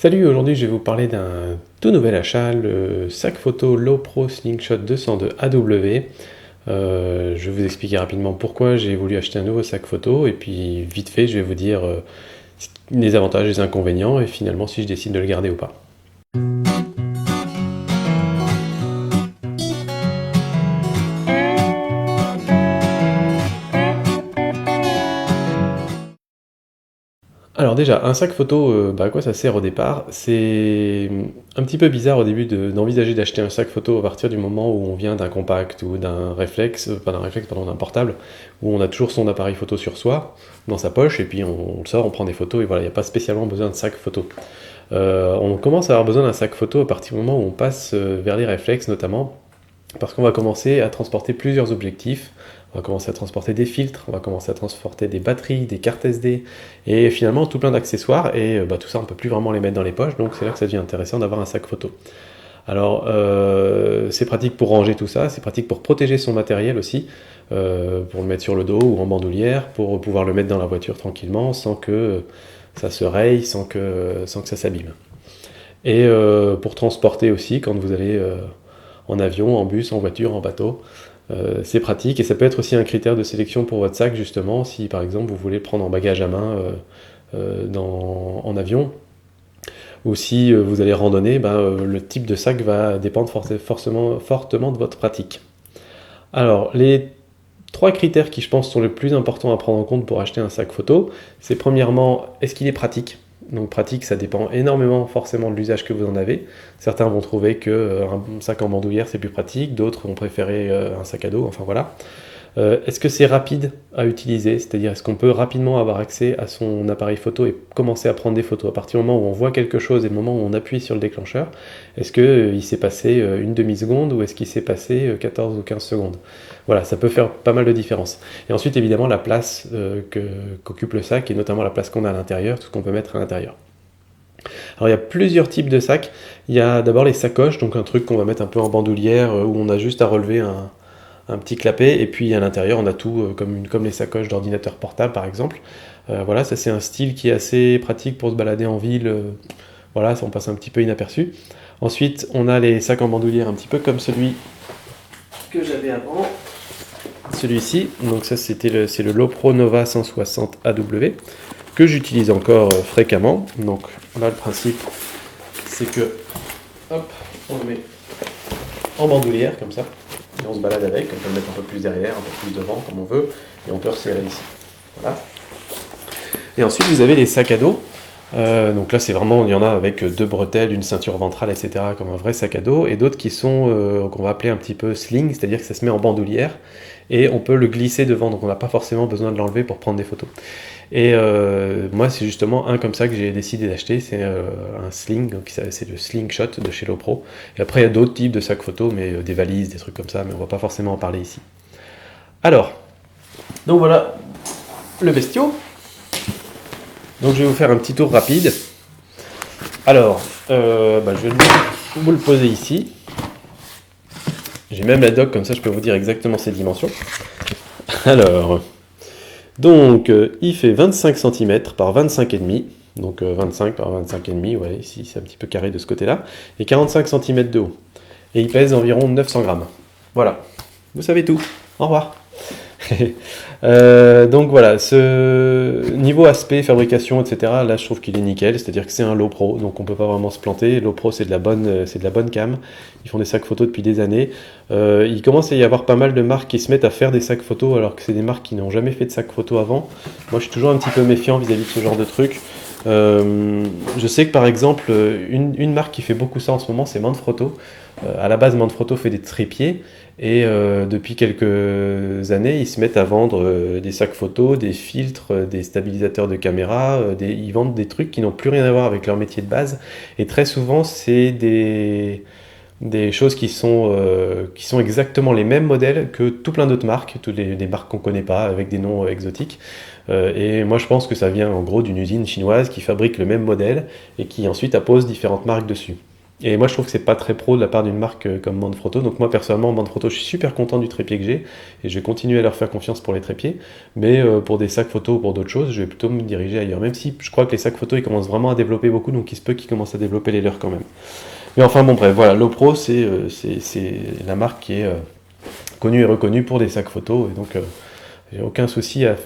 Salut, aujourd'hui je vais vous parler d'un tout nouvel achat, le sac photo Lowepro Slingshot 202 AW. Je vais vous expliquer rapidement pourquoi j'ai voulu acheter un nouveau sac photo et puis vite fait je vais vous dire les avantages et les inconvénients et finalement si je décide de le garder ou pas. Alors déjà, un sac photo, à quoi ça sert au départ? C'est un petit peu bizarre au début d'envisager d'acheter un sac photo à partir du moment où on vient d'un compact ou d'un réflexe, pas d'un réflexe, pardon, d'un portable, où on a toujours son appareil photo sur soi, dans sa poche, et puis on le sort, on prend des photos, et voilà, il n'y a pas spécialement besoin de sac photo. On commence à avoir besoin d'un sac photo à partir du moment où on passe vers les réflexes notamment, parce qu'on va commencer à transporter plusieurs objectifs, on va commencer à transporter des filtres, on va commencer à transporter des batteries, des cartes SD, et finalement tout plein d'accessoires, et tout ça on ne peut plus vraiment les mettre dans les poches, donc c'est là que ça devient intéressant d'avoir un sac photo. Alors c'est pratique pour ranger tout ça, c'est pratique pour protéger son matériel aussi, pour le mettre sur le dos ou en bandoulière, pour pouvoir le mettre dans la voiture tranquillement, sans que ça se raye, sans que ça s'abîme. Et pour transporter aussi, quand vous allez en avion, en bus, en voiture, en bateau. C'est pratique et ça peut être aussi un critère de sélection pour votre sac justement si par exemple vous voulez le prendre en bagage à main en avion ou si vous allez randonner, le type de sac va dépendre fortement de votre pratique. Alors les trois critères qui je pense sont les plus importants à prendre en compte pour acheter un sac photo, c'est premièrement est-ce qu'il est pratique. Donc pratique, ça dépend énormément forcément de l'usage que vous en avez. Certains vont trouver qu'un sac en bandoulière c'est plus pratique, d'autres vont préférer un sac à dos, enfin voilà. Est-ce que c'est rapide à utiliser? C'est-à-dire est-ce qu'on peut rapidement avoir accès à son appareil photo et commencer à prendre des photos? À partir du moment où on voit quelque chose et le moment où on appuie sur le déclencheur, est-ce qu'il s'est passé une demi-seconde ou est-ce qu'il s'est passé 14 ou 15 secondes? Voilà, ça peut faire pas mal de différence. Et ensuite évidemment la place qu'occupe le sac et notamment la place qu'on a à l'intérieur, tout ce qu'on peut mettre à l'intérieur. Alors il y a plusieurs types de sacs. Il y a d'abord les sacoches, donc un truc qu'on va mettre un peu en bandoulière où on a juste à relever un petit clapet et puis à l'intérieur on a tout comme les sacoches d'ordinateur portable par exemple. Voilà, ça c'est un style qui est assez pratique pour se balader en ville. Voilà, ça on passe un petit peu inaperçu. Ensuite on a les sacs en bandoulière un petit peu comme celui que j'avais avant. Celui-ci, donc ça c'est le Lowepro Nova 160 AW que j'utilise encore fréquemment. Donc là le principe c'est que hop, on le met en bandoulière comme ça. Et on se balade avec, on peut le mettre un peu plus derrière, un peu plus devant comme on veut, et on peut resserrer ici. Voilà. Et ensuite vous avez les sacs à dos. Donc là c'est vraiment, il y en a avec deux bretelles, une ceinture ventrale, etc. comme un vrai sac à dos, et d'autres qui sont qu'on va appeler un petit peu sling, c'est-à-dire que ça se met en bandoulière et on peut le glisser devant, donc on n'a pas forcément besoin de l'enlever pour prendre des photos. Et moi c'est justement un comme ça que j'ai décidé d'acheter, c'est un sling, donc c'est le slingshot de chez Lowepro. Et après il y a d'autres types de sacs photo, mais des valises, des trucs comme ça, mais on va pas forcément en parler ici. Alors, donc voilà le bestiau. Donc je vais vous faire un petit tour rapide. Alors, je vais vous le poser ici. J'ai même la doc, comme ça je peux vous dire exactement ses dimensions. Alors, donc il fait 25 cm par 25,5. Donc 25 par 25,5, ouais, ici c'est un petit peu carré de ce côté-là. Et 45 cm de haut. Et il pèse environ 900 grammes. Voilà, vous savez tout. Au revoir. Donc voilà, ce niveau aspect, fabrication, etc. Là, je trouve qu'il est nickel. C'est-à-dire que c'est un Lowepro, donc on peut pas vraiment se planter. Lowepro, c'est de la bonne cam. Ils font des sacs photos depuis des années. Il commence à y avoir pas mal de marques qui se mettent à faire des sacs photos, alors que c'est des marques qui n'ont jamais fait de sacs photos avant. Moi, je suis toujours un petit peu méfiant vis-à-vis de ce genre de truc. Je sais que par exemple, une marque qui fait beaucoup ça en ce moment, c'est Manfrotto. À la base, Manfrotto fait des trépieds. Et depuis quelques années, ils se mettent à vendre des sacs photos, des filtres, des stabilisateurs de caméra. Ils vendent des trucs qui n'ont plus rien à voir avec leur métier de base. Et très souvent, c'est des choses qui sont exactement les mêmes modèles que tout plein d'autres marques, toutes des marques qu'on ne connaît pas, avec des noms exotiques. Et moi, je pense que ça vient en gros d'une usine chinoise qui fabrique le même modèle et qui ensuite appose différentes marques dessus. Et moi je trouve que c'est pas très pro de la part d'une marque comme Manfrotto. Donc moi personnellement Manfrotto je suis super content du trépied que j'ai et je vais continuer à leur faire confiance pour les trépieds. Mais pour des sacs photo ou pour d'autres choses, je vais plutôt me diriger ailleurs. Même si je crois que les sacs photo ils commencent vraiment à développer beaucoup, donc il se peut qu'ils commencent à développer les leurs quand même. Mais enfin bon bref, voilà, Lopro c'est la marque qui est connue et reconnue pour des sacs photo. Et donc j'ai aucun souci à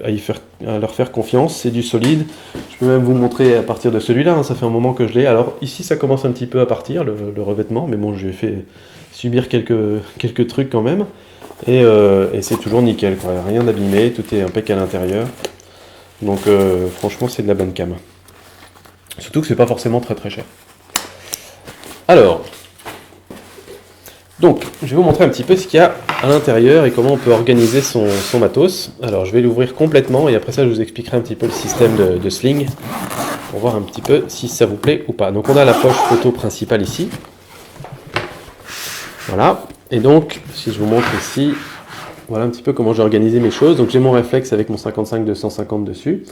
leur faire confiance, c'est du solide. Je peux même vous montrer à partir de celui-là, hein, ça fait un moment que je l'ai. Alors ici ça commence un petit peu à partir, le revêtement, mais bon je lui ai fait subir quelques trucs quand même. Et c'est toujours nickel, quoi. Rien d'abîmé, tout est impeccable à l'intérieur. Donc franchement c'est de la bonne cam. Surtout que c'est pas forcément très très cher. Alors, donc, je vais vous montrer un petit peu ce qu'il y a à l'intérieur et comment on peut organiser son matos. Alors, je vais l'ouvrir complètement et après ça, je vous expliquerai un petit peu le système de sling pour voir un petit peu si ça vous plaît ou pas. Donc, on a la poche photo principale ici. Voilà. Et donc, si je vous montre ici, voilà un petit peu comment j'ai organisé mes choses. Donc, j'ai mon réflexe avec mon 55-250 dessus.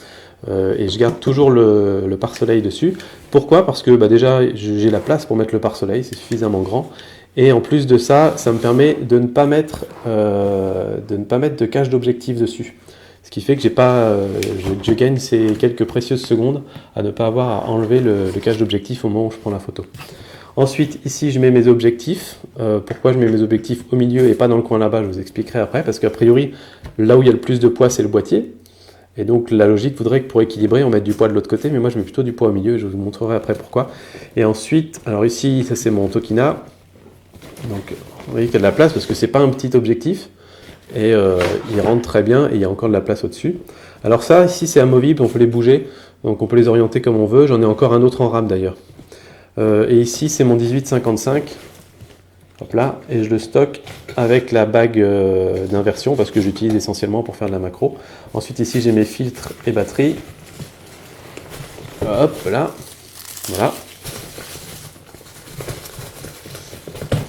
Et je garde toujours le pare-soleil dessus. Pourquoi? Parce que déjà, j'ai la place pour mettre le pare-soleil, c'est suffisamment grand. Et en plus de ça, ça me permet de ne pas mettre de cache d'objectif dessus. Ce qui fait que je gagne ces quelques précieuses secondes à ne pas avoir à enlever le cache d'objectif au moment où je prends la photo. Ensuite, ici, je mets mes objectifs. Pourquoi je mets mes objectifs au milieu et pas dans le coin là-bas, je vous expliquerai après. Parce qu'a priori, là où il y a le plus de poids, c'est le boîtier. Et donc la logique voudrait que pour équilibrer, on mette du poids de l'autre côté. Mais moi, je mets plutôt du poids au milieu. Je vous montrerai après pourquoi. Et ensuite, alors ici, ça c'est mon Tokina. Donc, vous voyez qu'il y a de la place parce que c'est pas un petit objectif et il rentre très bien et il y a encore de la place au-dessus. Alors ça, ici, c'est amovible, on peut les bouger, donc on peut les orienter comme on veut. J'en ai encore un autre en rame d'ailleurs. Et ici, c'est mon 18-55. Hop là, et je le stocke avec la bague d'inversion parce que j'utilise essentiellement pour faire de la macro. Ensuite, ici, j'ai mes filtres et batteries. Hop là, voilà.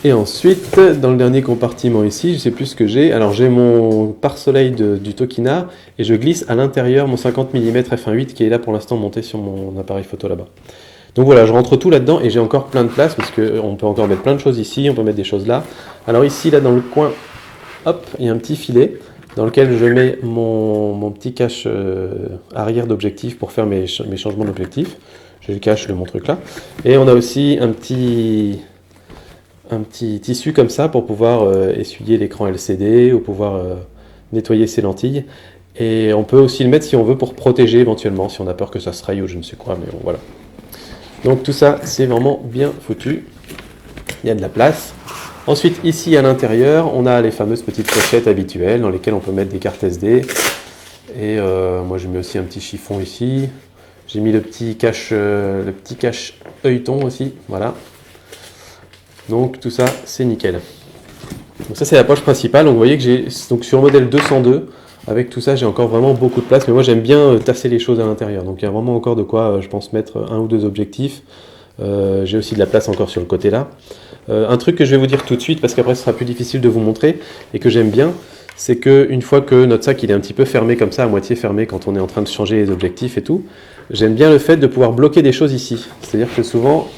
Et ensuite, dans le dernier compartiment ici, je ne sais plus ce que j'ai. Alors j'ai mon pare-soleil du Tokina et je glisse à l'intérieur mon 50 mm f1.8 qui est là pour l'instant monté sur mon appareil photo là-bas. Donc voilà, je rentre tout là-dedans et j'ai encore plein de place parce qu'on peut encore mettre plein de choses ici, on peut mettre des choses là. Alors ici, là dans le coin, hop, il y a un petit filet dans lequel je mets mon petit cache arrière d'objectif pour faire mes changements d'objectif. J'ai le cache de mon truc là. Et on a aussi un petit tissu comme ça pour pouvoir essuyer l'écran LCD ou pouvoir nettoyer ses lentilles. Et on peut aussi le mettre si on veut pour protéger éventuellement, si on a peur que ça se raye ou je ne sais quoi, mais bon, voilà. Donc tout ça, c'est vraiment bien foutu. Il y a de la place. Ensuite, ici à l'intérieur, on a les fameuses petites pochettes habituelles dans lesquelles on peut mettre des cartes SD. Et moi, je mets aussi un petit chiffon ici. J'ai mis le petit cache œilleton aussi, voilà. Donc tout ça, c'est nickel. Donc ça, c'est la poche principale. Donc vous voyez que j'ai sur le modèle 202, avec tout ça, j'ai encore vraiment beaucoup de place. Mais moi, j'aime bien tasser les choses à l'intérieur. Donc il y a vraiment encore de quoi, je pense, mettre un ou deux objectifs. J'ai aussi de la place encore sur le côté là. Un truc que je vais vous dire tout de suite, parce qu'après, ce sera plus difficile de vous montrer, et que j'aime bien, c'est qu'une fois que notre sac il est un petit peu fermé comme ça, à moitié fermé, quand on est en train de changer les objectifs et tout, j'aime bien le fait de pouvoir bloquer des choses ici. C'est-à-dire que souvent,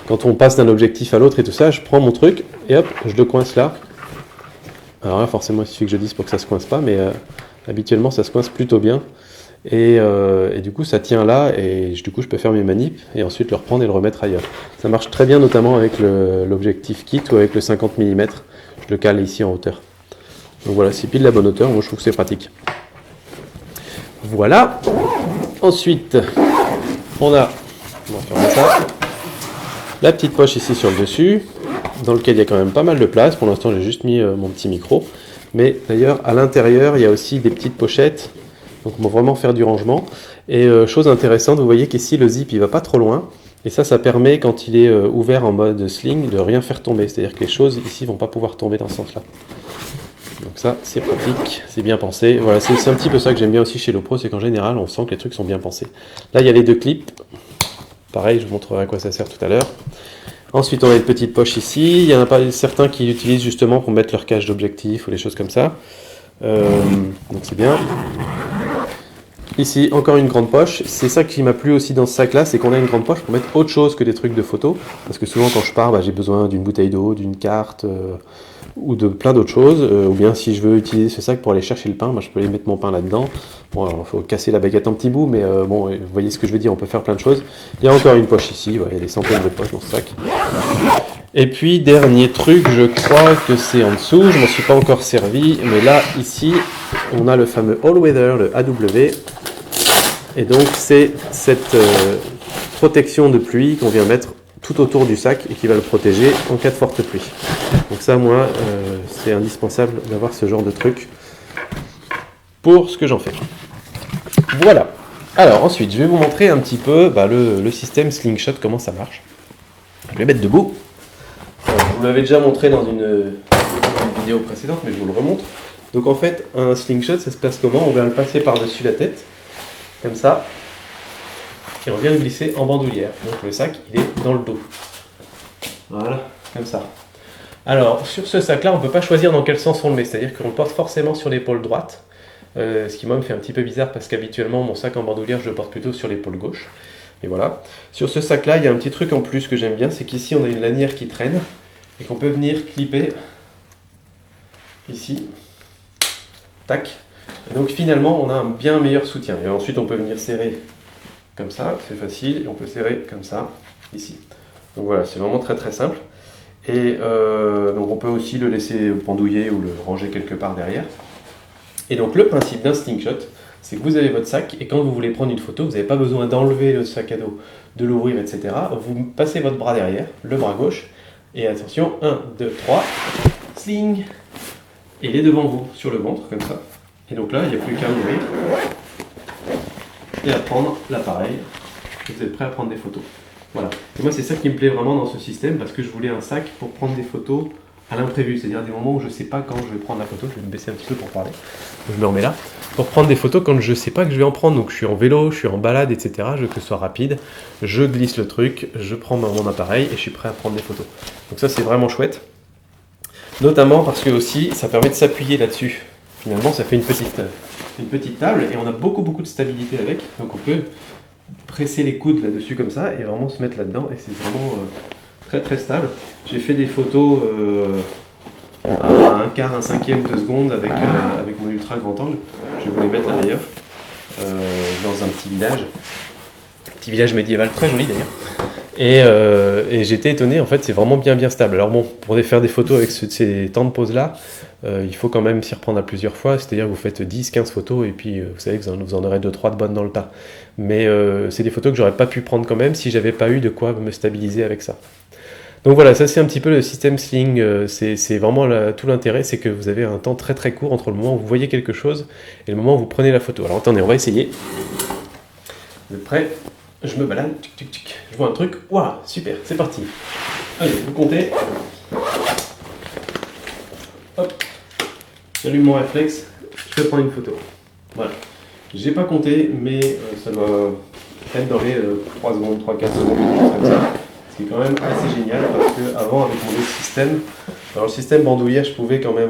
quand on passe d'un objectif à l'autre et tout ça, je prends mon truc et hop, je le coince là. Alors là, forcément, il suffit que je dise pour que ça se coince pas, mais habituellement, ça se coince plutôt bien. Et du coup, ça tient là et du coup, je peux faire mes manips et ensuite le reprendre et le remettre ailleurs. Ça marche très bien, notamment avec l'objectif kit ou avec le 50 mm. Je le cale ici en hauteur. Donc voilà, c'est pile la bonne hauteur. Moi, je trouve que c'est pratique. Voilà. Ensuite, on va fermer ça. La petite poche ici sur le dessus, dans lequel il y a quand même pas mal de place. Pour l'instant, j'ai juste mis mon petit micro. Mais d'ailleurs, à l'intérieur, il y a aussi des petites pochettes. Donc, on va vraiment faire du rangement. Et chose intéressante, vous voyez qu'ici, le zip, il va pas trop loin. Et ça permet, quand il est ouvert en mode sling, de rien faire tomber. C'est-à-dire que les choses ici vont pas pouvoir tomber dans ce sens-là. Donc ça, c'est pratique, c'est bien pensé. Voilà, c'est un petit peu ça que j'aime bien aussi chez Lopro, c'est qu'en général, on sent que les trucs sont bien pensés. Là, il y a les deux clips. Pareil, je vous montrerai à quoi ça sert tout à l'heure. Ensuite, on a une petite poche ici. Il y en a pas certains qui l'utilisent justement pour mettre leur cache d'objectif ou des choses comme ça. Donc c'est bien. Ici, encore une grande poche. C'est ça qui m'a plu aussi dans ce sac-là, c'est qu'on a une grande poche pour mettre autre chose que des trucs de photo. Parce que souvent, quand je pars, j'ai besoin d'une bouteille d'eau, d'une carte, ou de plein d'autres choses. Ou bien, si je veux utiliser ce sac pour aller chercher le pain, je peux aller mettre mon pain là-dedans. Bon, alors, il faut casser la baguette en petits bouts, mais bon, vous voyez ce que je veux dire, on peut faire plein de choses. Il y a encore une poche ici, il y a des centaines de poches dans ce sac. Et puis, dernier truc, je crois que c'est en dessous, je m'en suis pas encore servi, mais là, ici, on a le fameux All Weather, le AW. Et donc, c'est cette protection de pluie qu'on vient mettre tout autour du sac et qui va le protéger en cas de forte pluie. Donc ça, moi, c'est indispensable d'avoir ce genre de truc pour ce que j'en fais. Voilà. Alors, ensuite, je vais vous montrer un petit peu le système Slingshot, comment ça marche. Je vais mettre debout. Je vous l'avais déjà montré dans une vidéo précédente, mais je vous le remontre. Donc en fait, un slingshot, ça se passe comment? On vient le passer par-dessus la tête, comme ça, et on vient le glisser en bandoulière. Donc le sac, il est dans le dos. Voilà, comme ça. Alors, sur ce sac-là, on ne peut pas choisir dans quel sens on le met, c'est-à-dire qu'on le porte forcément sur l'épaule droite, ce qui moi me fait un petit peu bizarre parce qu'habituellement, mon sac en bandoulière, je le porte plutôt sur l'épaule gauche. Et voilà. Sur ce sac-là, il y a un petit truc en plus que j'aime bien, c'est qu'ici, on a une lanière qui traîne, et qu'on peut venir clipper ici, tac, et donc finalement on a un bien meilleur soutien, et ensuite on peut venir serrer comme ça, c'est facile, et on peut serrer comme ça, ici. Donc voilà, c'est vraiment très très simple, et donc on peut aussi le laisser pendouiller ou le ranger quelque part derrière. Et donc le principe d'un slingshot, c'est que vous avez votre sac, et quand vous voulez prendre une photo, vous n'avez pas besoin d'enlever le sac à dos, de l'ouvrir, etc. Vous passez votre bras derrière, le bras gauche, et attention, 1, 2, 3, sling. Et il est devant vous, sur le ventre, comme ça. Et donc là, il n'y a plus qu'à ouvrir et à prendre l'appareil. Vous êtes prêt à prendre des photos. Voilà. Et moi, c'est ça qui me plaît vraiment dans ce système, parce que je voulais un sac pour prendre des photos à l'imprévu, c'est-à-dire des moments où je ne sais pas quand je vais prendre la photo. Je vais me baisser un petit peu pour parler. Donc, je me remets là. Pour prendre des photos quand je ne sais pas que je vais en prendre. Donc je suis en vélo, je suis en balade, etc. Je veux que ce soit rapide. Je glisse le truc, je prends mon appareil et je suis prêt à prendre des photos. Donc ça, c'est vraiment chouette. Notamment parce que aussi, ça permet de s'appuyer là-dessus. Finalement, ça fait une petite table et on a beaucoup de stabilité avec. Donc on peut presser les coudes là-dessus comme ça et vraiment se mettre là-dedans. Et c'est vraiment très très stable. J'ai fait des photos à un quart, un cinquième de seconde avec mon ultra grand angle. Je vais vous les mettre là d'ailleurs, dans un petit village médiéval très joli d'ailleurs. Et j'étais étonné, en fait c'est vraiment bien stable. Alors bon, pour faire des photos avec ces temps de pause là, il faut quand même s'y reprendre à plusieurs fois, c'est-à-dire que vous faites 10-15 photos et puis vous savez que vous en aurez 2-3 de bonnes dans le tas. Mais c'est des photos que j'aurais pas pu prendre quand même si j'avais pas eu de quoi me stabiliser avec ça. Donc voilà, ça c'est un petit peu le système Sling, c'est vraiment tout l'intérêt, c'est que vous avez un temps très très court entre le moment où vous voyez quelque chose et le moment où vous prenez la photo. Alors attendez, on va essayer. Vous êtes prêts? Je me balade, je vois un truc, waouh, super, c'est parti. Allez, vous comptez. Hop, j'allume mon réflexe, je vais prendre une photo. Voilà, j'ai pas compté, mais ça doit être dans les 3 secondes, 3-4 secondes, quelque chose comme ça. Ce qui est quand même assez génial parce qu'avant, avec mon autre système, alors le système bandoulière, je pouvais quand même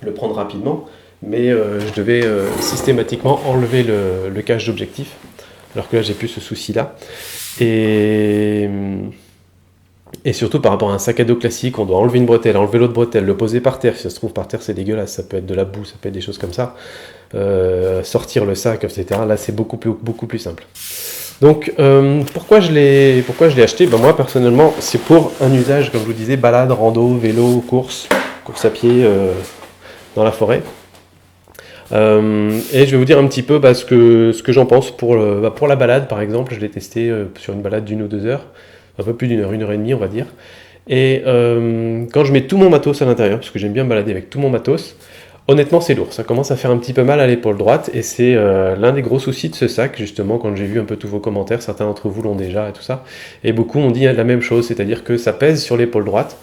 le prendre rapidement, mais je devais systématiquement enlever le cache d'objectif. Alors que là, j'ai plus ce souci-là. Et surtout, par rapport à un sac à dos classique, on doit enlever une bretelle, enlever l'autre bretelle, le poser par terre. Si ça se trouve par terre, c'est dégueulasse. Ça peut être de la boue, ça peut être des choses comme ça. Sortir le sac, etc. Là, c'est beaucoup plus simple. Donc, pourquoi je l'ai acheté? Moi, personnellement, c'est pour un usage, comme je vous disais, balade, rando, vélo, course à pied dans la forêt. Et je vais vous dire un petit peu ce que j'en pense pour la balade, par exemple. Je l'ai testé sur une balade d'1 ou 2 heures, un peu plus d'1 heure, 1 heure et demie, on va dire. Et quand je mets tout mon matos à l'intérieur, parce que j'aime bien me balader avec tout mon matos, honnêtement c'est lourd, ça commence à faire un petit peu mal à l'épaule droite, et c'est l'un des gros soucis de ce sac, justement, quand j'ai vu un peu tous vos commentaires, certains d'entre vous l'ont déjà et tout ça, et beaucoup m'ont dit la même chose, c'est-à-dire que ça pèse sur l'épaule droite,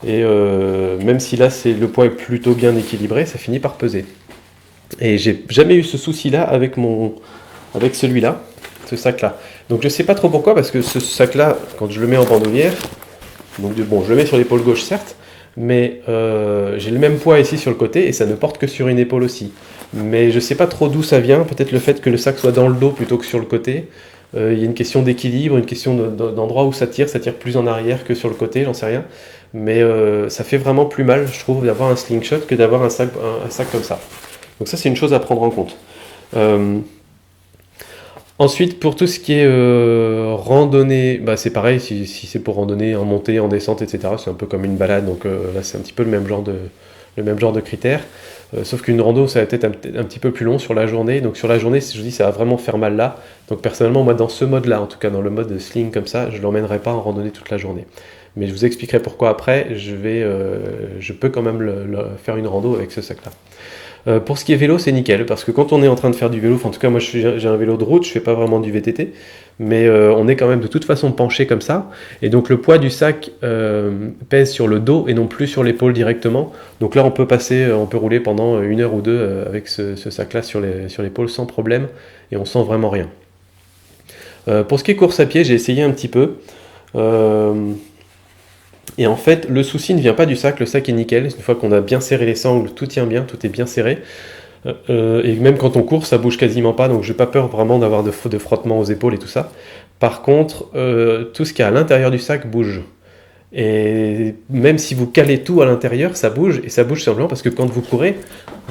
et même si là le poids est plutôt bien équilibré, ça finit par peser. Et j'ai jamais eu ce souci-là avec celui-là, ce sac-là. Donc je sais pas trop pourquoi, parce que ce sac-là, quand je le mets en bandoulière, donc bon, je le mets sur l'épaule gauche certes, mais j'ai le même poids ici sur le côté et ça ne porte que sur une épaule aussi. mais je sais pas trop d'où ça vient, peut-être le fait que le sac soit dans le dos plutôt que sur le côté. Il y a une question d'équilibre, une question d'endroit où ça tire plus en arrière que sur le côté, j'en sais rien. Mais ça fait vraiment plus mal, je trouve, d'avoir un slingshot que d'avoir un sac comme ça. Donc ça, c'est une chose à prendre en compte. Ensuite, pour tout ce qui est randonnée, bah, c'est pareil, si c'est pour randonnée en montée, en descente, etc., c'est un peu comme une balade, donc là c'est un petit peu le même genre de critères. Sauf qu'une rando, ça va peut-être un petit peu plus long sur la journée, donc sur la journée, je vous dis, ça va vraiment faire mal là. Donc personnellement, moi dans ce mode-là, en tout cas dans le mode sling comme ça, je ne l'emmènerai pas en randonnée toute la journée. Mais je vous expliquerai pourquoi après, je peux quand même faire une rando avec ce sac-là. Pour ce qui est vélo, c'est nickel, parce que quand on est en train de faire du vélo, enfin, en tout cas moi j'ai un vélo de route, je fais pas vraiment du VTT, mais on est quand même de toute façon penché comme ça, et donc le poids du sac pèse sur le dos et non plus sur l'épaule directement. Donc là on peut rouler pendant 1 heure ou 2 avec ce sac-là sur l'épaule sans problème, et on sent vraiment rien. Pour ce qui est course à pied, j'ai essayé un petit peu. Et en fait, le souci ne vient pas du sac, le sac est nickel. Une fois qu'on a bien serré les sangles, tout tient bien, tout est bien serré. Et même quand on court, ça bouge quasiment pas, donc j'ai pas peur vraiment d'avoir de frottement aux épaules et tout ça. Par contre, tout ce qui est à l'intérieur du sac bouge. Et même si vous calez tout à l'intérieur, ça bouge, et ça bouge simplement parce que quand vous courez,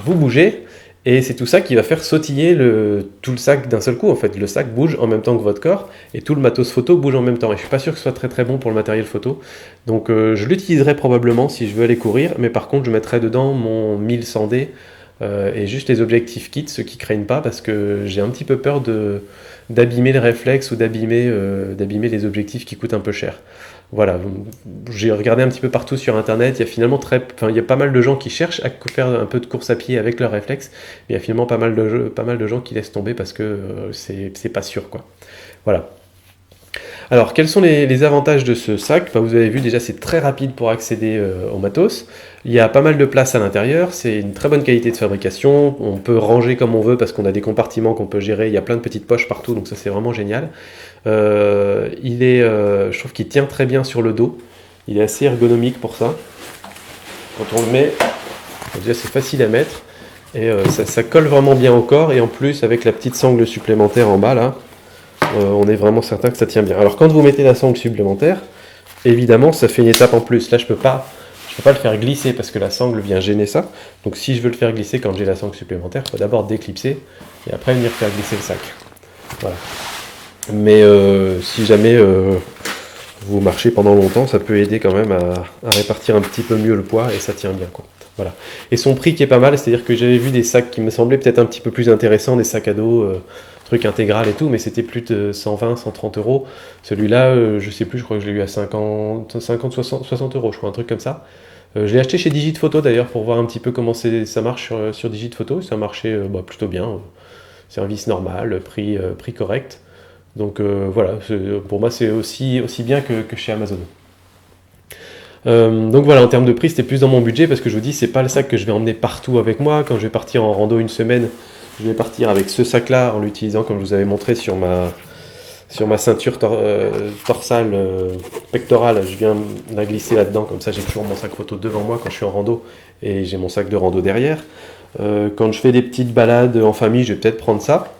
vous bougez, et c'est tout ça qui va faire sautiller tout le sac d'un seul coup. En fait, le sac bouge en même temps que votre corps, et tout le matos photo bouge en même temps. Et je suis pas sûr que ce soit très très bon pour le matériel photo. Donc je l'utiliserai probablement si je veux aller courir, mais par contre je mettrai dedans mon 1100D et juste les objectifs kits, ceux qui craignent pas, parce que j'ai un petit peu peur d'abîmer le réflexe ou d'abîmer les objectifs qui coûtent un peu cher. Voilà, j'ai regardé un petit peu partout sur internet, il y a finalement il y a pas mal de gens qui cherchent à faire un peu de course à pied avec leur réflexe, mais il y a finalement pas mal de gens qui laissent tomber parce que c'est pas sûr, quoi. Voilà. Alors, quels sont les avantages de ce sac? Bah, vous avez vu, déjà, c'est très rapide pour accéder au matos. Il y a pas mal de place à l'intérieur, c'est une très bonne qualité de fabrication. On peut ranger comme on veut parce qu'on a des compartiments qu'on peut gérer. Il y a plein de petites poches partout, donc ça, c'est vraiment génial. Je trouve qu'il tient très bien sur le dos. Il est assez ergonomique pour ça. Quand on le met, déjà, c'est facile à mettre. Et ça colle vraiment bien au corps. Et en plus, avec la petite sangle supplémentaire en bas, là, on est vraiment certain que ça tient bien. Alors quand vous mettez la sangle supplémentaire, évidemment ça fait une étape en plus. Là je peux pas le faire glisser parce que la sangle vient gêner ça. Donc si je veux le faire glisser quand j'ai la sangle supplémentaire, il faut d'abord déclipser et après venir faire glisser le sac. Voilà. Mais si jamais vous marchez pendant longtemps, ça peut aider quand même à répartir un petit peu mieux le poids et ça tient bien, quoi. Voilà. Et son prix qui est pas mal, c'est-à-dire que j'avais vu des sacs qui me semblaient peut-être un petit peu plus intéressants, des sacs à dos, truc intégral et tout, mais c'était plus de 120, 130 euros. Celui-là, je sais plus, je crois que je l'ai eu à 50, 60 euros, je crois, un truc comme ça. Je l'ai acheté chez Digitphoto d'ailleurs pour voir un petit peu comment ça marche sur Digitphoto. Ça marchait plutôt bien, service normal, prix correct. Donc voilà, pour moi c'est aussi bien que chez Amazon. Donc voilà, en termes de prix, c'était plus dans mon budget parce que je vous dis, c'est pas le sac que je vais emmener partout avec moi. Quand je vais partir en rando une semaine, je vais partir avec ce sac-là en l'utilisant comme je vous avais montré sur ma ceinture dorsale pectorale. Je viens la glisser là-dedans, comme ça j'ai toujours mon sac photo devant moi quand je suis en rando et j'ai mon sac de rando derrière. Quand je fais des petites balades en famille, je vais peut-être prendre ça.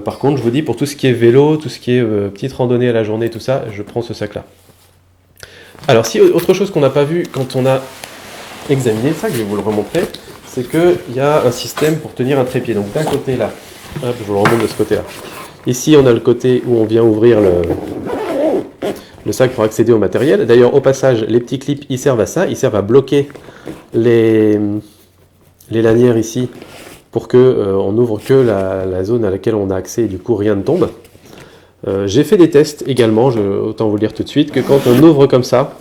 Par contre, je vous dis, pour tout ce qui est vélo, tout ce qui est petite randonnée à la journée, tout ça, je prends ce sac-là. Alors, si autre chose qu'on n'a pas vu quand on a examiné le sac, je vais vous le remontrer, c'est qu'il y a un système pour tenir un trépied. Donc d'un côté là, hop, je vous le remonte de ce côté-là. Ici, on a le côté où on vient ouvrir le sac pour accéder au matériel. D'ailleurs, au passage, les petits clips, ils servent à ça. Ils servent à bloquer les lanières ici pour qu'on n'ouvre que la zone à laquelle on a accès et du coup, rien ne tombe. J'ai fait des tests également, autant vous le dire tout de suite, que quand on ouvre comme ça,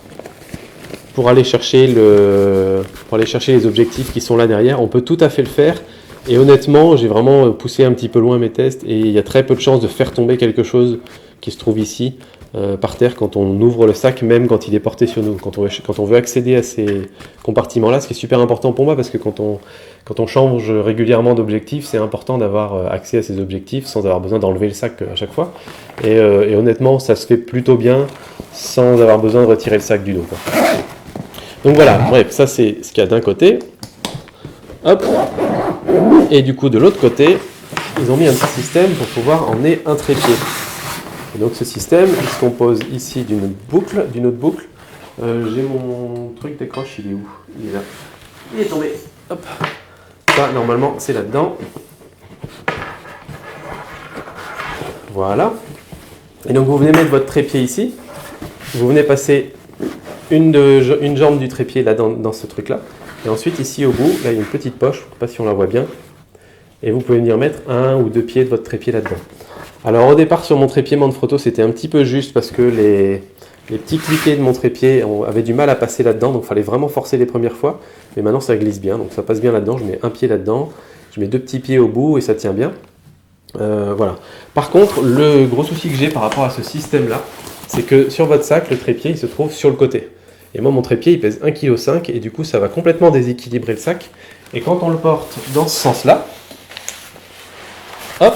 pour aller chercher les objectifs qui sont là derrière, on peut tout à fait le faire. Et honnêtement, j'ai vraiment poussé un petit peu loin mes tests et il y a très peu de chances de faire tomber quelque chose qui se trouve ici par terre quand on ouvre le sac, même quand il est porté sur nous. Quand on veut accéder à ces compartiments-là, ce qui est super important pour moi parce que quand on change régulièrement d'objectif, c'est important d'avoir accès à ces objectifs sans avoir besoin d'enlever le sac à chaque fois. Et honnêtement, ça se fait plutôt bien sans avoir besoin de retirer le sac du dos, quoi. Donc voilà, bref, ça c'est ce qu'il y a d'un côté. Hop. Et du coup, de l'autre côté, ils ont mis un petit système pour pouvoir emmener un trépied. Et donc ce système, il se compose ici d'une autre boucle. J'ai mon truc d'accroche, il est où? Il est là. Il est tombé. Hop. Ça, normalement, c'est là-dedans. Voilà. Et donc vous venez mettre votre trépied ici. Vous venez passer une jambe du trépied là dans ce truc-là. Et ensuite, ici au bout, là, il y a une petite poche. Je ne sais pas si on la voit bien. Et vous pouvez venir mettre 1 ou 2 pieds de votre trépied là-dedans. Alors au départ, sur mon trépied Manfrotto, c'était un petit peu juste parce que les petits cliquets de mon trépied avaient du mal à passer là-dedans. Donc il fallait vraiment forcer les premières fois. Mais maintenant, ça glisse bien. Donc ça passe bien là-dedans. Je mets un pied là-dedans. Je mets 2 petits pieds au bout et ça tient bien. Voilà. Par contre, le gros souci que j'ai par rapport à ce système-là, c'est que sur votre sac, le trépied, il se trouve sur le côté. Et moi, mon trépied, il pèse 1,5 kg et du coup, ça va complètement déséquilibrer le sac. Et quand on le porte dans ce sens-là, hop,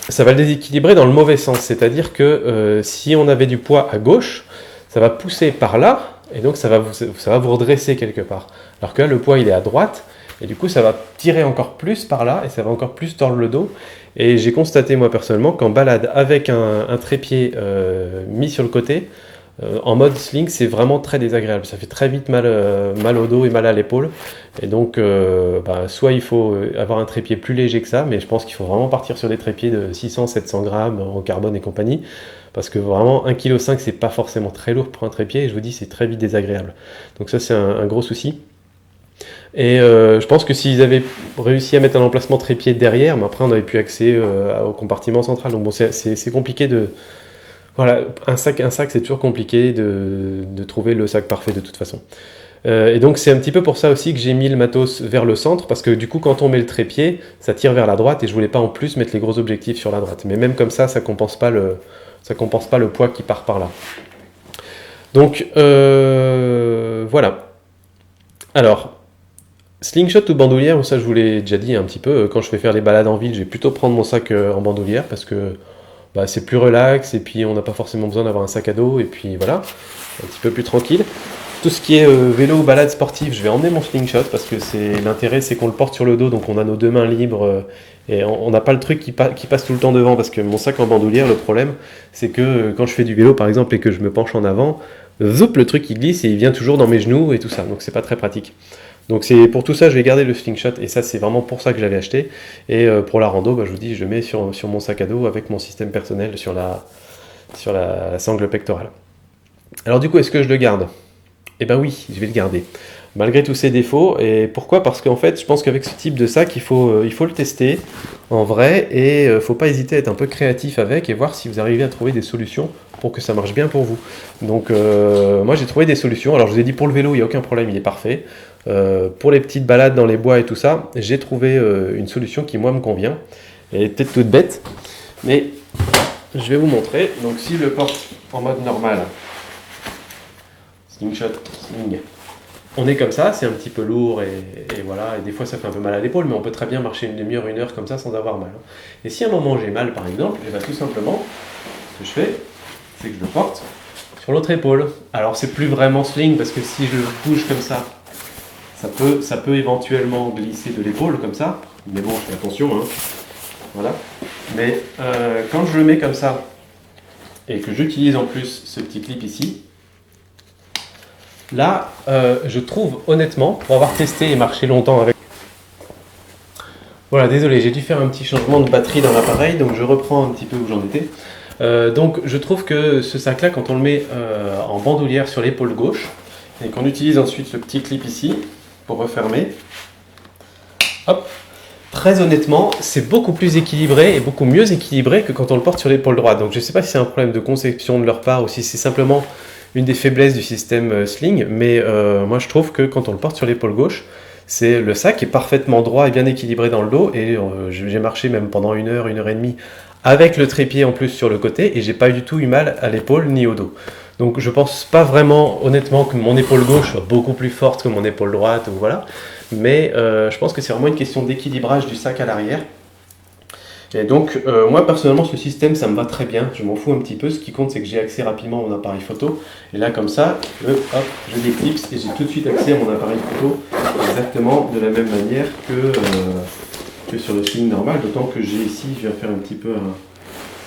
ça va le déséquilibrer dans le mauvais sens. C'est-à-dire que si on avait du poids à gauche, ça va pousser par là et donc ça va vous redresser quelque part. Alors que là, le poids, il est à droite. Et du coup, ça va tirer encore plus par là et ça va encore plus tordre le dos. Et j'ai constaté, moi, personnellement, qu'en balade avec un trépied mis sur le côté, en mode sling, c'est vraiment très désagréable. Ça fait très vite mal au dos et mal à l'épaule. Et donc, soit il faut avoir un trépied plus léger que ça, mais je pense qu'il faut vraiment partir sur des trépieds de 600-700 grammes en carbone et compagnie. Parce que vraiment, 1,5 kg, c'est pas forcément très lourd pour un trépied. Et je vous dis, c'est très vite désagréable. Donc ça, c'est un gros souci. Et je pense que s'ils avaient réussi à mettre un emplacement trépied derrière, mais après on n'avait plus accès au compartiment central. Donc bon, c'est compliqué de... Voilà, un sac c'est toujours compliqué de trouver le sac parfait de toute façon. Et donc c'est un petit peu pour ça aussi que j'ai mis le matos vers le centre, parce que du coup quand on met le trépied, ça tire vers la droite et je voulais pas en plus mettre les gros objectifs sur la droite. Mais même comme ça compense pas le poids qui part par là. Donc voilà. Alors... Slingshot ou bandoulière, ça je vous l'ai déjà dit un petit peu, quand je fais faire les balades en ville, je vais plutôt prendre mon sac en bandoulière parce que c'est plus relax et puis on n'a pas forcément besoin d'avoir un sac à dos et puis voilà, un petit peu plus tranquille. Tout ce qui est vélo ou balade sportive, je vais emmener mon slingshot parce que l'intérêt c'est qu'on le porte sur le dos, donc on a nos deux mains libres et on n'a pas le truc qui passe tout le temps devant, parce que mon sac en bandoulière, le problème c'est que quand je fais du vélo par exemple et que je me penche en avant, le truc il glisse et il vient toujours dans mes genoux et tout ça, donc c'est pas très pratique. Donc c'est pour tout ça, je vais garder le slingshot et ça c'est vraiment pour ça que je l'avais acheté. Et pour la rando, je vous dis, je le mets sur mon sac à dos avec mon système personnel sur la sangle pectorale. Alors du coup, est-ce que je le garde? Eh ben oui, je vais le garder. Malgré tous ses défauts. Et pourquoi? Parce qu'en fait, je pense qu'avec ce type de sac, il faut le tester en vrai et faut pas hésiter à être un peu créatif avec et voir si vous arrivez à trouver des solutions pour que ça marche bien pour vous. Donc moi j'ai trouvé des solutions. Alors je vous ai dit pour le vélo, il n'y a aucun problème, il est parfait. Pour les petites balades dans les bois et tout ça, j'ai trouvé une solution qui moi me convient. Elle est peut-être toute bête, mais je vais vous montrer. Donc si je le porte en mode normal, slingshot, sling, on est comme ça, c'est un petit peu lourd et voilà, et des fois ça fait un peu mal à l'épaule, mais on peut très bien marcher une demi-heure, 1 heure comme ça sans avoir mal. Et si à un moment j'ai mal par exemple, et bien tout simplement, ce que je fais, c'est que je le porte sur l'autre épaule. Alors c'est plus vraiment sling parce que si je le bouge comme ça peut éventuellement glisser de l'épaule comme ça, mais bon, je fais attention, hein. Voilà. Mais quand je le mets comme ça et que j'utilise en plus ce petit clip ici, là, je trouve honnêtement, pour avoir testé et marché longtemps avec... Voilà, désolé, j'ai dû faire un petit changement de batterie dans l'appareil, donc je reprends un petit peu où j'en étais. Donc je trouve que ce sac-là, quand on le met en bandoulière sur l'épaule gauche, et qu'on utilise ensuite ce petit clip ici, pour refermer, hop, très honnêtement, c'est beaucoup plus équilibré et beaucoup mieux équilibré que quand on le porte sur l'épaule droite. Donc je ne sais pas si c'est un problème de conception de leur part ou si c'est simplement une des faiblesses du système sling, mais moi je trouve que quand on le porte sur l'épaule gauche, le sac est parfaitement droit et bien équilibré dans le dos, et j'ai marché même pendant 1 heure, 1 heure et demie avec le trépied en plus sur le côté, et j'ai pas du tout eu mal à l'épaule ni au dos. Donc je pense pas vraiment, honnêtement, que mon épaule gauche soit beaucoup plus forte que mon épaule droite, ou voilà. Mais je pense que c'est vraiment une question d'équilibrage du sac à l'arrière. Et donc, moi personnellement, ce système, ça me va très bien. Je m'en fous un petit peu. Ce qui compte, c'est que j'ai accès rapidement à mon appareil photo. Et là, comme ça, hop, je déclipse et j'ai tout de suite accès à mon appareil photo exactement de la même manière que sur le sling normal. D'autant que j'ai ici, je viens faire un petit peu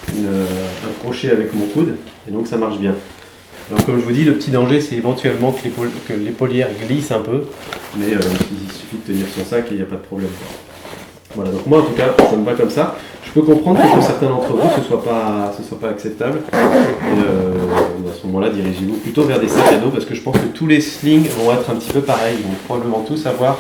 un crochet avec mon coude. Et donc, ça marche bien. Alors, comme je vous dis, le petit danger, c'est éventuellement que l'épaulière glisse un peu. Mais il suffit de tenir son sac et il n'y a pas de problème. Voilà, donc moi en tout cas, ça me va comme ça. Je peux comprendre que pour certains d'entre vous, ce soit pas acceptable. Et, à ce moment-là, dirigez-vous plutôt vers des sacs à dos parce que je pense que tous les slings vont être un petit peu pareils. Ils vont probablement tous avoir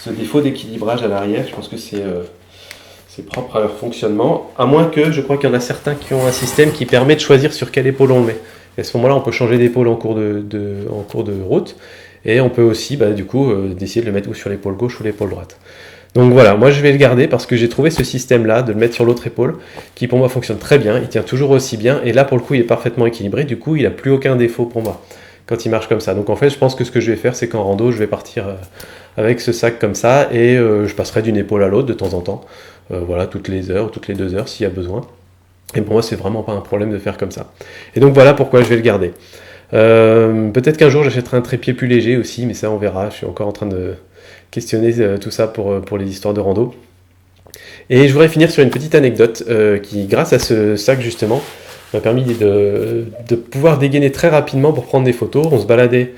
ce défaut d'équilibrage à l'arrière. Je pense que c'est propre à leur fonctionnement. À moins que, je crois qu'il y en a certains qui ont un système qui permet de choisir sur quelle épaule on le met. Et à ce moment-là, on peut changer d'épaule en cours de route. Et on peut aussi, du coup, décider de le mettre ou sur l'épaule gauche ou l'épaule droite. Donc voilà, moi je vais le garder parce que j'ai trouvé ce système-là, de le mettre sur l'autre épaule, qui pour moi fonctionne très bien, il tient toujours aussi bien, et là pour le coup il est parfaitement équilibré, du coup il n'a plus aucun défaut pour moi, quand il marche comme ça. Donc en fait je pense que ce que je vais faire, c'est qu'en rando, je vais partir avec ce sac comme ça, et je passerai d'une épaule à l'autre de temps en temps, voilà, toutes les heures, toutes les 2 heures s'il y a besoin. Et pour moi c'est vraiment pas un problème de faire comme ça. Et donc voilà pourquoi je vais le garder. Peut-être qu'un jour j'achèterai un trépied plus léger aussi, mais ça on verra, je suis encore en train de questionner tout ça pour les histoires de rando. Et je voudrais finir sur une petite anecdote qui, grâce à ce sac justement, m'a permis de pouvoir dégainer très rapidement pour prendre des photos. On se baladait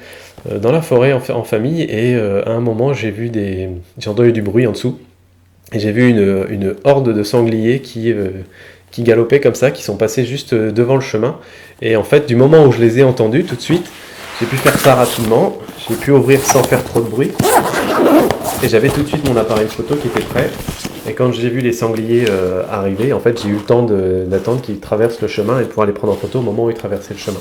dans la forêt en famille et à un moment j'ai entendu du bruit en dessous et j'ai vu une horde de sangliers qui galopaient comme ça, qui sont passés juste devant le chemin. Et en fait, du moment où je les ai entendus, tout de suite, j'ai pu faire ça rapidement, j'ai pu ouvrir sans faire trop de bruit, et j'avais tout de suite mon appareil photo qui était prêt. Et quand j'ai vu les sangliers arriver, en fait, j'ai eu le temps d'attendre qu'ils traversent le chemin et de pouvoir les prendre en photo au moment où ils traversaient le chemin.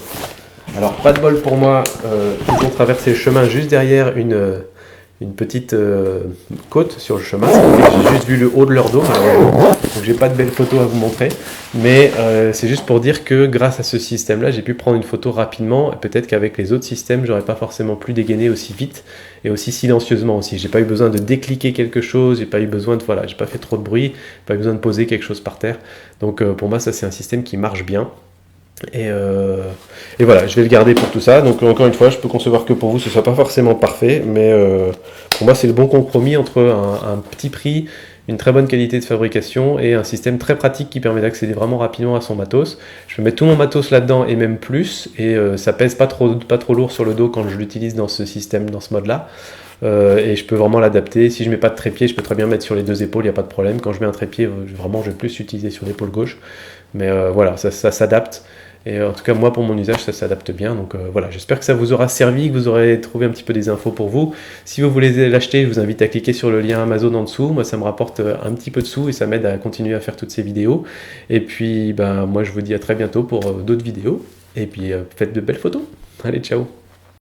Alors, pas de bol pour moi, ils ont traversé le chemin juste derrière une petite côte sur le chemin. J'ai juste vu le haut de leur dos, donc j'ai pas de belles photos à vous montrer, mais c'est juste pour dire que grâce à ce système là j'ai pu prendre une photo rapidement. Peut-être qu'avec les autres systèmes j'aurais pas forcément pu dégainer aussi vite et aussi silencieusement aussi. J'ai pas eu besoin de décliquer quelque chose, j'ai pas eu besoin de j'ai pas fait trop de bruit, pas eu besoin de poser quelque chose par terre. Donc pour moi ça c'est un système qui marche bien. Et voilà, je vais le garder pour tout ça. Donc encore une fois, je peux concevoir que pour vous ce soit pas forcément parfait, mais pour moi c'est le bon compromis entre un petit prix, une très bonne qualité de fabrication et un système très pratique qui permet d'accéder vraiment rapidement à son matos. Je peux mettre tout mon matos là-dedans et même plus, et ça pèse pas trop lourd sur le dos quand je l'utilise dans ce système, dans ce mode-là. Et je peux vraiment l'adapter. Si je mets pas de trépied, je peux très bien mettre sur les deux épaules, il n'y a pas de problème. Quand je mets un trépied, vraiment je vais plus l'utiliser sur l'épaule gauche. Mais voilà, ça s'adapte. Et en tout cas, moi, pour mon usage, ça s'adapte bien. Donc voilà, j'espère que ça vous aura servi, que vous aurez trouvé un petit peu des infos pour vous. Si vous voulez l'acheter, je vous invite à cliquer sur le lien Amazon en dessous. Moi, ça me rapporte un petit peu de sous et ça m'aide à continuer à faire toutes ces vidéos. Et puis, moi, je vous dis à très bientôt pour d'autres vidéos. Et puis, faites de belles photos. Allez, ciao!